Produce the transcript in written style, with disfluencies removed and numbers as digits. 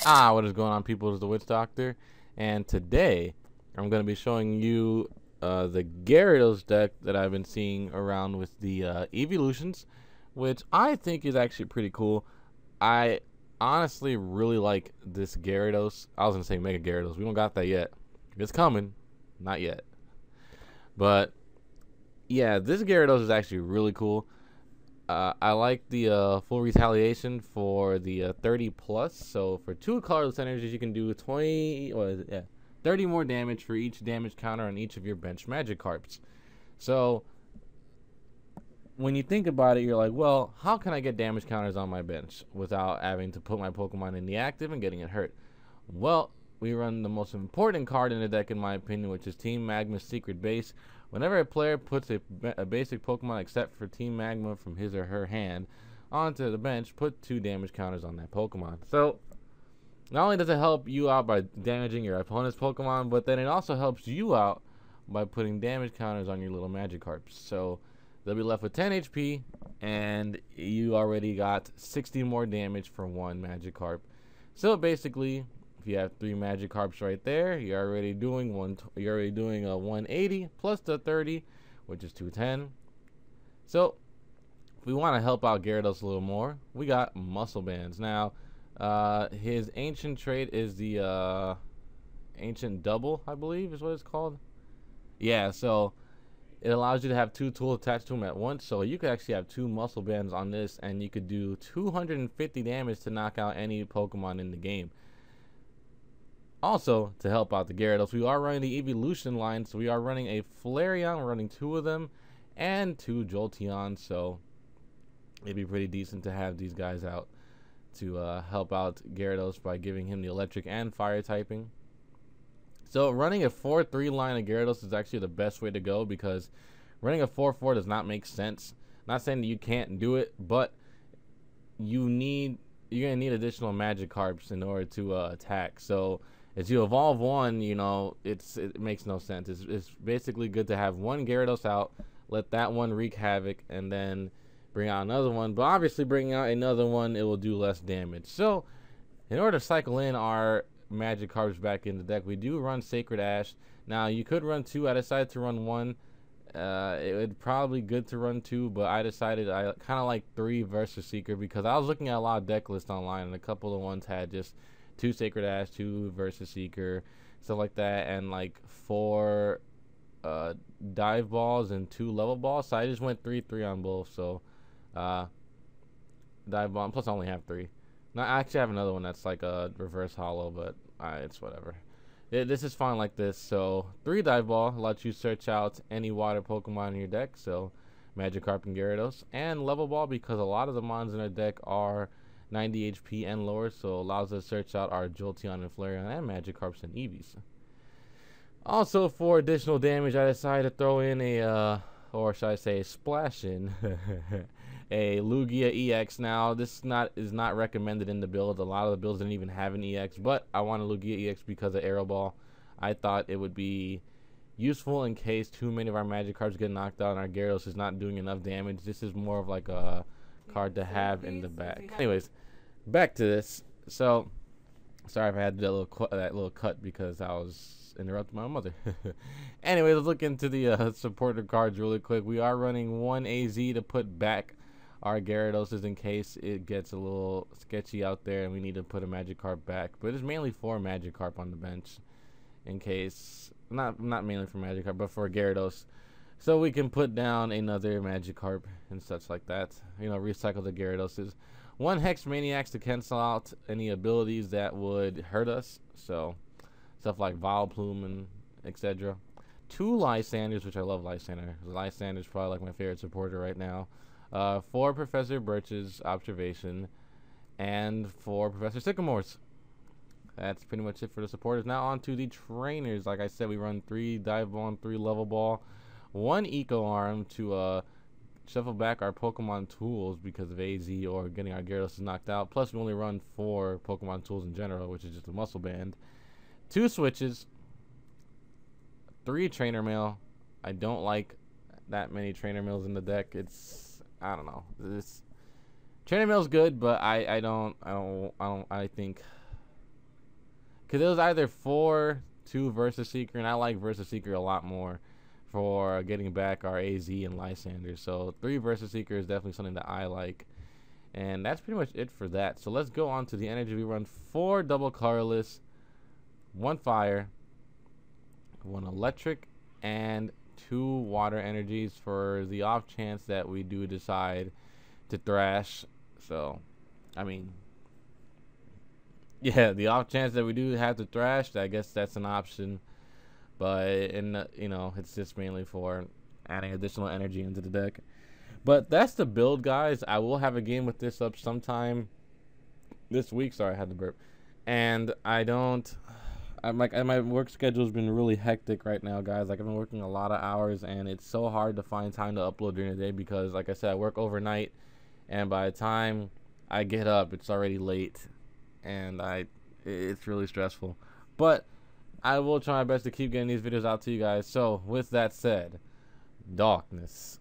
What is going on, people? It's the Witch Doctor, and today I'm going to be showing you the Gyarados deck that I've been seeing around with the evolutions, which I think is actually pretty cool. I honestly really like this Gyarados. I was going to say Mega Gyarados. We don't got that yet. It's coming. Not yet. But, yeah, this Gyarados is actually really cool. I like the full retaliation for the 30 plus. So for 2 colorless energies, you can do 30 more damage for each damage counter on each of your bench Magikarps. So when you think about it, you're like, well, how can I get damage counters on my bench without having to put my Pokemon in the active and getting it hurt? Well, we run the most important card in the deck, in my opinion, which is Team Magma's Secret Base. Whenever a player puts a basic Pokemon except for Team Magma from his or her hand onto the bench, put 2 damage counters on that Pokemon. So, not only does it help you out by damaging your opponent's Pokemon, but then it also helps you out by putting damage counters on your little Magikarps. So, they'll be left with 10 HP, and you already got 60 more damage for 1 Magikarp. So, basically, if you have 3 Magikarps right there, you're already doing a 180 plus the 30, which is 210. So if we want to help out Gyarados a little more, we got Muscle Bands. Now, his ancient trait is the Ancient Double, I believe is what it's called. Yeah, so it allows you to have 2 tools attached to him at once. So you could actually have 2 Muscle Bands on this, and you could do 250 damage to knock out any Pokemon in the game. Also, to help out the Gyarados, we are running the Evolution line, so we are running a Flareon, we're running 2 of them, and 2 Jolteons, so it'd be pretty decent to have these guys out to help out Gyarados by giving him the electric and fire typing. So running a 4-3 line of Gyarados is actually the best way to go, because running a 4-4 does not make sense. Not saying that you can't do it, but you're going to need additional Magikarps in order to attack. So as you evolve one, you know, it makes no sense. It's basically good to have one Gyarados out, let that one wreak havoc, and then bring out another one. But obviously bringing out another one, it will do less damage. So in order to cycle in our Magikarps back in the deck, we do run Sacred Ash. Now you could run 2. I decided to run 1. It would probably good to run 2, but I decided I kind of like 3 Versus Seeker, because I was looking at a lot of deck lists online, and a couple of ones had just 2 Sacred Ash, 2 Versus Seeker, stuff like that, and like 4 Dive Balls and 2 Level Balls. So I just went 3-3 on both. So Dive Ball, plus I only have 3. Now I actually have another one that's like a Reverse Hollow, but it's whatever. This is fine like this. So 3 Dive Ball lets you search out any water Pokemon in your deck, so Magikarp and Gyarados, and Level Ball, because a lot of the mons in our deck are 90 HP and lower, so allows us to search out our Jolteon and Flareon and Magikarps and Eevees. Also, for additional damage, I decided to throw in a, or should I say, splash in a Lugia EX. Now, this is not recommended in the build. A lot of the builds didn't even have an EX, but I want a Lugia EX because of Aero Ball. I thought it would be useful in case too many of our Magikarps get knocked out and our Gyarados is not doing enough damage. This is more of like a card to have in the back. Anyways, back to this. So, sorry if I had that little cut because I was interrupting my mother. Anyways, let's look into the supporter cards really quick. We are running 1 AZ to put back our Gyarados in case it gets a little sketchy out there and we need to put a Magikarp back. But it's mainly for Magikarp on the bench, in case not mainly for Magikarp, but for Gyarados, so we can put down another Magikarp and such like that. You know, recycle the Gyaradoses. 1 Hex Maniacs to cancel out any abilities that would hurt us, so stuff like Vileplume and etc. 2 Lysanders, which I love Lysander. Lysander's probably like my favorite supporter right now. 4 Professor Birch's Observation, and 4 Professor Sycamores. That's pretty much it for the supporters. Now on to the trainers. Like I said, we run 3 Dive Ball and 3 Level Ball, 1 Eco Arm to shuffle back our Pokemon tools because of AZ or getting our Gyarados knocked out. Plus, we only run 4 Pokemon tools in general, which is just a Muscle Band. 2 switches, 3 Trainer Mail. I don't like that many Trainer Mails in the deck. I don't know. This Trainer Mail's good, but I think because it was either 4-2 Versus Seeker, and I like Versus Seeker a lot more for getting back our AZ and Lysander. So 3 Versus Seeker is definitely something that I like. And that's pretty much it for that. So let's go on to the energy. We run 4 double colorless, 1 fire, 1 electric, and 2 water energies for the off chance that we do decide to thrash. So, I mean, yeah, the off chance that we do have to thrash, I guess that's an option. But, you know, it's just mainly for adding additional energy into the deck. But that's the build, guys. I will have a game with this up sometime this week. Sorry, I had to burp. And my work schedule has been really hectic right now, guys. Like, I've been working a lot of hours, and it's so hard to find time to upload during the day because, like I said, I work overnight, and by the time I get up, it's already late, and it's really stressful. But I will try my best to keep getting these videos out to you guys. So, with that said, darkness.